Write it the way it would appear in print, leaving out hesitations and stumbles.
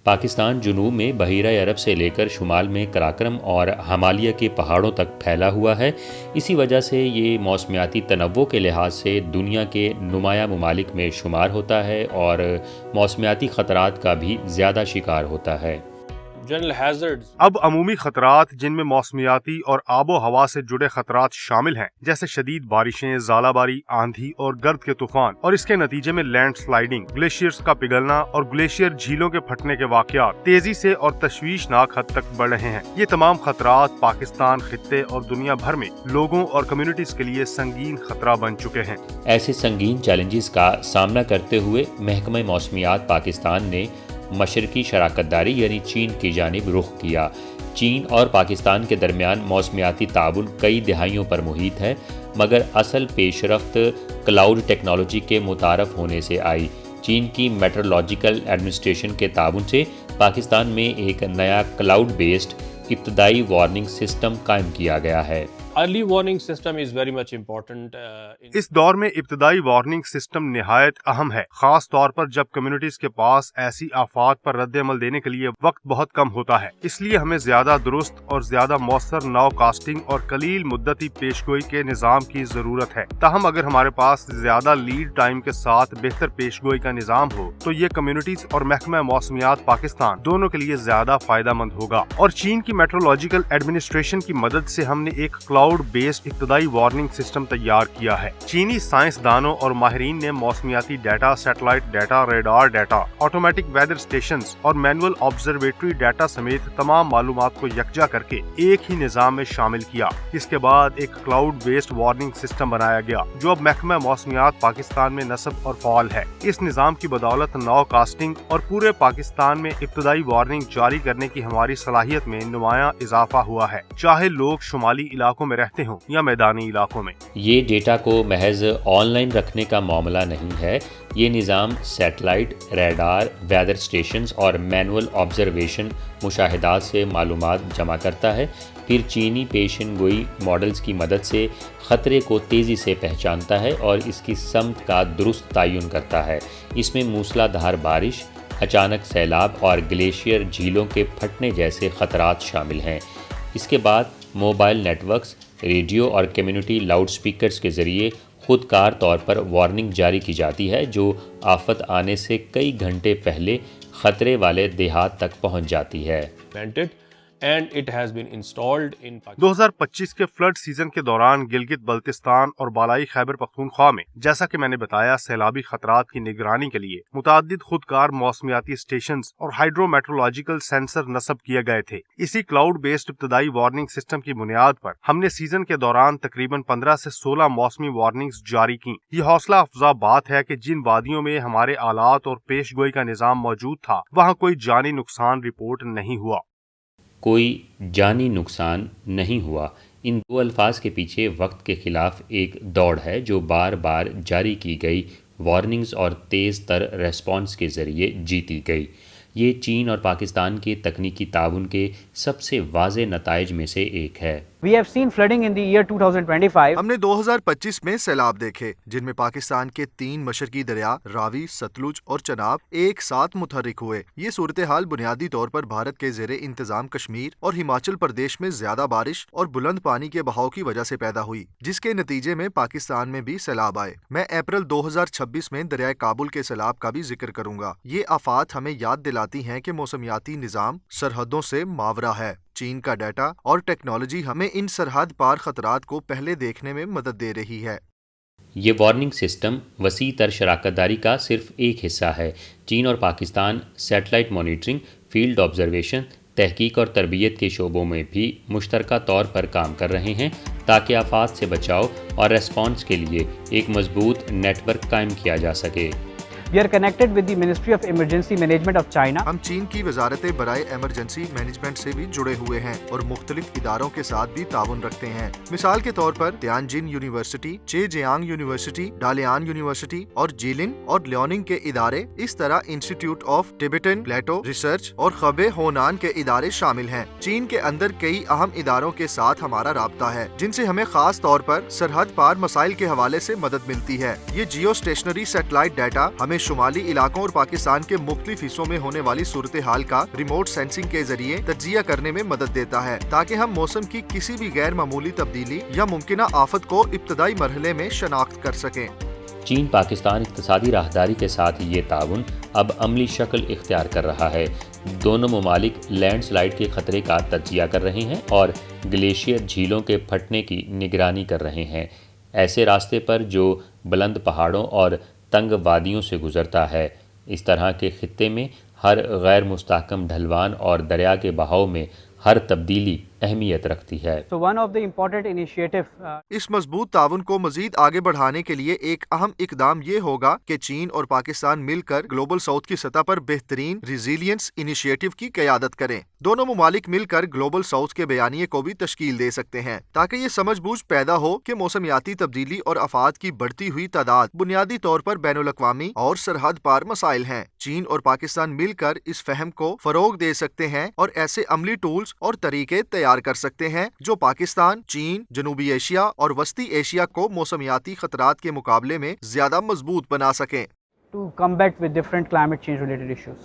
پاکستان جنوب میں بحیرہ عرب سے لے کر شمال میں قراقرم اور ہمالیہ کے پہاڑوں تک پھیلا ہوا ہے۔ اسی وجہ سے یہ موسمیاتی تنوع کے لحاظ سے دنیا کے نمایاں ممالک میں شمار ہوتا ہے اور موسمیاتی خطرات کا بھی زیادہ شکار ہوتا ہے۔ اب عمومی خطرات جن میں موسمیاتی اور آب و ہوا سے جڑے خطرات شامل ہیں، جیسے شدید بارشیں، ژالہ باری، آندھی اور گرد کے طوفان اور اس کے نتیجے میں لینڈ سلائیڈنگ، گلیشیئرز کا پگھلنا اور گلیشیئر جھیلوں کے پھٹنے کے واقعات تیزی سے اور تشویشناک حد تک بڑھ رہے ہیں۔ یہ تمام خطرات پاکستان خطے اور دنیا بھر میں لوگوں اور کمیونٹیز کے لیے سنگین خطرہ بن چکے ہیں۔ ایسے سنگین چیلنجز کا سامنا کرتے ہوئے محکمہ موسمیات پاکستان نے مشرقی شراکت داری یعنی چین کی جانب رخ کیا۔ چین اور پاکستان کے درمیان موسمیاتی تعاون کئی دہائیوں پر محیط ہے، مگر اصل پیش رفت کلاؤڈ ٹیکنالوجی کے متعارف ہونے سے آئی۔ چین کی میٹرولوجیکل ایڈمنسٹریشن کے تعاون سے پاکستان میں ایک نیا کلاؤڈ بیسڈ ابتدائی وارننگ سسٹم قائم کیا گیا ہے۔ Early warning system is very much important. اس دور میں ابتدائی وارننگ سسٹم نہایت اہم ہے، خاص طور پر جب کمیونٹیز کے پاس ایسی آفات پر رد عمل دینے کے لیے وقت بہت کم ہوتا ہے۔ اس لیے ہمیں زیادہ درست اور زیادہ مؤثر نو کاسٹنگ اور قلیل مدتی پیشگوئی کے نظام کی ضرورت ہے۔ تاہم اگر ہمارے پاس زیادہ لیڈ ٹائم کے ساتھ بہتر پیشگوئی کا نظام ہو تو یہ کمیونٹیز اور محکمہ موسمیات پاکستان دونوں کے لیے زیادہ فائدہ مند ہوگا۔ اور چین کی میٹرولوجیکل ایڈمنسٹریشن کی مدد سے ہم نے ایک کلاؤڈ بیسڈ ابتدائی وارننگ سسٹم تیار کیا ہے۔ چینی سائنسدانوں اور ماہرین نے موسمیاتی data, satellite data, radar data, automatic weather stations اور مینول آبزرویٹری ڈیٹا سمیت تمام معلومات کو یکجا کر کے ایک ہی نظام میں شامل کیا۔ اس کے بعد ایک کلاؤڈ بیسڈ وارننگ سسٹم بنایا گیا جو اب محکمہ موسمیات پاکستان میں نصب اور فعال ہے۔ اس نظام کی بدولت نو کاسٹنگ اور پورے پاکستان میں ابتدائی وارننگ جاری کرنے کی ہماری صلاحیت میں نمایاں اضافہ ہوا ہے، چاہے لوگ شمالی علاقوں میں رہتے ہوں یا میدانی علاقوں میں۔ یہ ڈیٹا کو محض آن لائن رکھنے کا معاملہ نہیں ہے، یہ نظام سیٹلائٹ، ریڈار، ویدر اسٹیشنز اور مینول آبزرویشن مشاہدات سے معلومات جمع کرتا ہے، پھر چینی پیشن گوئی ماڈلز کی مدد سے خطرے کو تیزی سے پہچانتا ہے اور اس کی سمت کا درست تعین کرتا ہے۔ اس میں موسلا دھار بارش، اچانک سیلاب اور گلیشیئر جھیلوں کے پھٹنے جیسے خطرات شامل ہیں۔ اس کے بعد موبائل نیٹ ورکس، ریڈیو اور کمیونٹی لاؤڈ سپیکرز کے ذریعے خود کار طور پر وارننگ جاری کی جاتی ہے جو آفت آنے سے کئی گھنٹے پہلے خطرے والے دیہات تک پہنچ جاتی ہے۔ And it has been installed in Pakistan. 2025 کے فلڈ سیزن کے دوران گلگت بلتستان اور بالائی خیبر پختونخوا میں، جیسا کہ میں نے بتایا، سیلابی خطرات کی نگرانی کے لیے متعدد خودکار موسمیاتی اسٹیشنز اور ہائیڈرو میٹرولوجیکل سینسر نصب کیے گئے تھے۔ اسی کلاؤڈ بیسڈ ابتدائی وارننگ سسٹم کی بنیاد پر ہم نے سیزن کے دوران تقریباً 15 سے 16 موسمی وارننگز جاری کی۔ یہ حوصلہ افزا بات ہے کہ جن وادیوں میں ہمارے آلات اور پیش گوئی کا نظام موجود تھا وہاں کوئی جانی نقصان رپورٹ نہیں ہوا۔ کوئی جانی نقصان نہیں ہوا۔ ان دو الفاظ کے پیچھے وقت کے خلاف ایک دوڑ ہے جو بار بار جاری کی گئی وارننگز اور تیز تر ریسپانس کے ذریعے جیتی گئی۔ یہ چین اور پاکستان کے تکنیکی تعاون کے سب سے واضح نتائج میں سے ایک ہے۔ We have seen flooding in the year 2025. ہم نے 2025 میں سیلاب دیکھے جن میں پاکستان کے 3 مشرقی دریا راوی، ستلج اور چناب ایک ساتھ متحرک ہوئے۔ یہ صورتحال بنیادی طور پر بھارت کے زیر انتظام کشمیر اور ہماچل پردیش میں زیادہ بارش اور بلند پانی کے بہاؤ کی وجہ سے پیدا ہوئی، جس کے نتیجے میں پاکستان میں بھی سیلاب آئے۔ میں اپریل 2026 میں دریائے کابل کے سیلاب کا بھی ذکر کروں گا۔ یہ آفات ہمیں یاد دلاتی ہیں کہ موسمیاتی نظام سرحدوں سے ماورا ہے۔ چین کا ڈیٹا اور ٹیکنالوجی ہمیں ان سرحد پار خطرات کو پہلے دیکھنے میں مدد دے رہی ہے۔ یہ وارننگ سسٹم وسیع تر شراکت داری کا صرف ایک حصہ ہے۔ چین اور Pakistan satellite monitoring, field observation, تحقیق اور تربیت کے شعبوں میں بھی مشترکہ طور پر کام کر رہے ہیں تاکہ آفات سے بچاؤ اور ریسپانس کے لیے ایک مضبوط نیٹ ورک قائم کیا جا سکے۔ We are connected with the Ministry of Emergency Management of China. ہم چین کی وزارت برائے ایمرجنسی مینجمنٹ سے بھی جڑے ہوئے ہیں اور مختلف اداروں کے ساتھ بھی تعاون رکھتے ہیں۔ مثال کے طور پر تیانجن یونیورسٹی، چے جیانگ یونیورسٹی، ڈالیان یونیورسٹی اور جیلن اور لیوننگ کے ادارے، اس طرح انسٹیٹیوٹ آف ٹبیٹن پلیٹو ریسرچ اور خبے ہونان کے ادارے شامل ہیں۔ چین کے اندر کئی اہم اداروں کے ساتھ ہمارا رابطہ ہے جن سے ہمیں خاص طور پر سرحد پار مسائل کے حوالے سے مدد ملتی ہے۔ یہ جیو اسٹیشنری سیٹلائٹ ڈیٹا ہمیں شمالی علاقوں اور پاکستان کے مختلف حصوں میں ہونے والی صورتحال کا ریموٹ سینسنگ کے ذریعے تجزیہ کرنے میں مدد دیتا ہے تاکہ ہم موسم کی کسی بھی غیر معمولی تبدیلی یا ممکنہ آفت کو ابتدائی مرحلے میں شناخت کر سکیں۔ چین پاکستان اقتصادی راہداری کے ساتھ یہ تعاون اب عملی شکل اختیار کر رہا ہے۔ دونوں ممالک لینڈ سلائیڈ کے خطرے کا تجزیہ کر رہے ہیں اور گلیشیئر جھیلوں کے پھٹنے کی نگرانی کر رہے ہیں، ایسے راستے پر جو بلند پہاڑوں اور تنگ وادیوں سے گزرتا ہے۔ اس طرح کے خطے میں ہر غیر مستحکم ڈھلوان اور دریا کے بہاؤ میں ہر تبدیلی اہمیت رکھتی ہے۔ So one of the important initiative اس مضبوط تعاون کو مزید آگے بڑھانے کے لیے ایک اہم اقدام یہ ہوگا کہ چین اور پاکستان مل کر گلوبل ساؤتھ کی سطح پر بہترین ریزیلینس انیشیٹو کی قیادت کریں۔ دونوں ممالک مل کر گلوبل ساؤتھ کے بیانیے کو بھی تشکیل دے سکتے ہیں تاکہ یہ سمجھ بوجھ پیدا ہو کہ موسمیاتی تبدیلی اور آفات کی بڑھتی ہوئی تعداد بنیادی طور پر بین الاقوامی اور سرحد پار مسائل ہیں۔ چین اور پاکستان مل کر اس فہم کو فروغ دے سکتے ہیں اور ایسے عملی ٹولز اور طریقے تیار کر سکتے ہیں جو پاکستان، چین، جنوبی ایشیا اور وسطی ایشیا کو موسمیاتی خطرات کے مقابلے میں زیادہ مضبوط بنا سکیں۔ to combat with different climate change related issues.